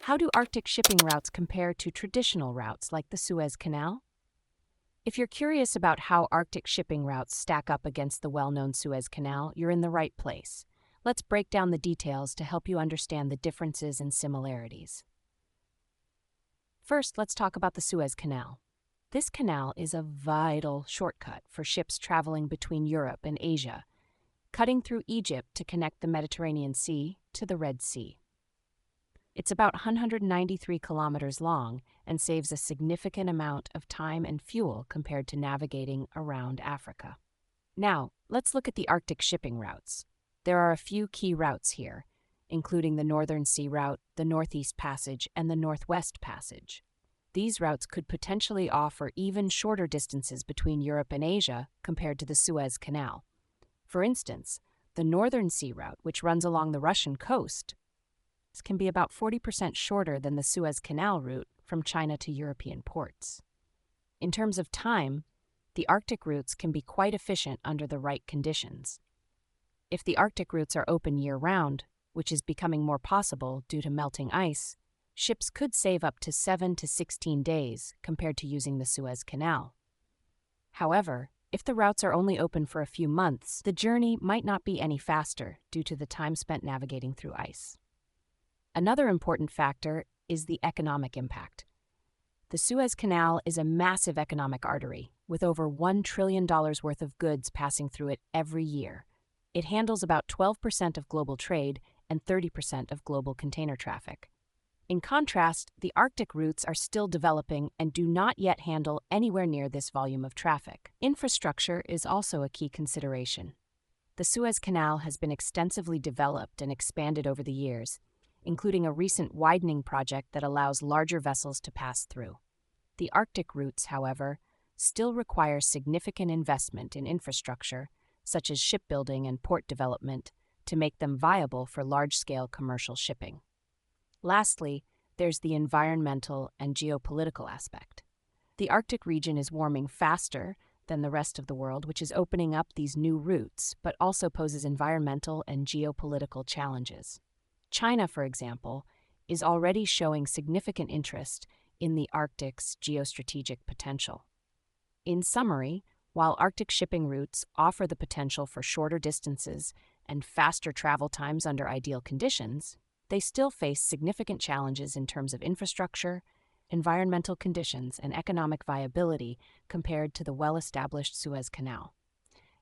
How do Arctic shipping routes compare to traditional routes like the Suez Canal? If you're curious about how Arctic shipping routes stack up against the well-known Suez Canal, you're in the right place. Let's break down the details to help you understand the differences and similarities. First, let's talk about the Suez Canal. This canal is a vital shortcut for ships traveling between Europe and Asia, cutting through Egypt to connect the Mediterranean Sea to the Red Sea. It's about 193 kilometers long and saves a significant amount of time and fuel compared to navigating around Africa. Now, let's look at the Arctic shipping routes. There are a few key routes here, including the Northern Sea Route, the Northeast Passage, and the Northwest Passage. These routes could potentially offer even shorter distances between Europe and Asia compared to the Suez Canal. For instance, the Northern Sea Route, which runs along the Russian coast, can be about 40% shorter than the Suez Canal route from China to European ports. In terms of time, the Arctic routes can be quite efficient under the right conditions. If the Arctic routes are open year-round, which is becoming more possible due to melting ice, ships could save up to 7 to 16 days compared to using the Suez Canal. However, if the routes are only open for a few months, the journey might not be any faster due to the time spent navigating through ice. Another important factor is the economic impact. The Suez Canal is a massive economic artery, with over $1 trillion worth of goods passing through it every year. It handles about 12% of global trade and 30% of global container traffic. In contrast, the Arctic routes are still developing and do not yet handle anywhere near this volume of traffic. Infrastructure is also a key consideration. The Suez Canal has been extensively developed and expanded over the years, including a recent widening project that allows larger vessels to pass through. The Arctic routes, however, still require significant investment in infrastructure, such as shipbuilding and port development, to make them viable for large-scale commercial shipping. Lastly, there's the environmental and geopolitical aspect. The Arctic region is warming faster than the rest of the world, which is opening up these new routes, but also poses environmental and geopolitical challenges. China, for example, is already showing significant interest in the Arctic's geostrategic potential. In summary, while Arctic shipping routes offer the potential for shorter distances and faster travel times under ideal conditions, they still face significant challenges in terms of infrastructure, environmental conditions, and economic viability compared to the well-established Suez Canal.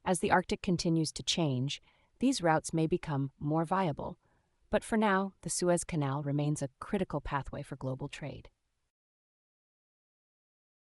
As the Arctic continues to change, these routes may become more viable, but for now, the Suez Canal remains a critical pathway for global trade.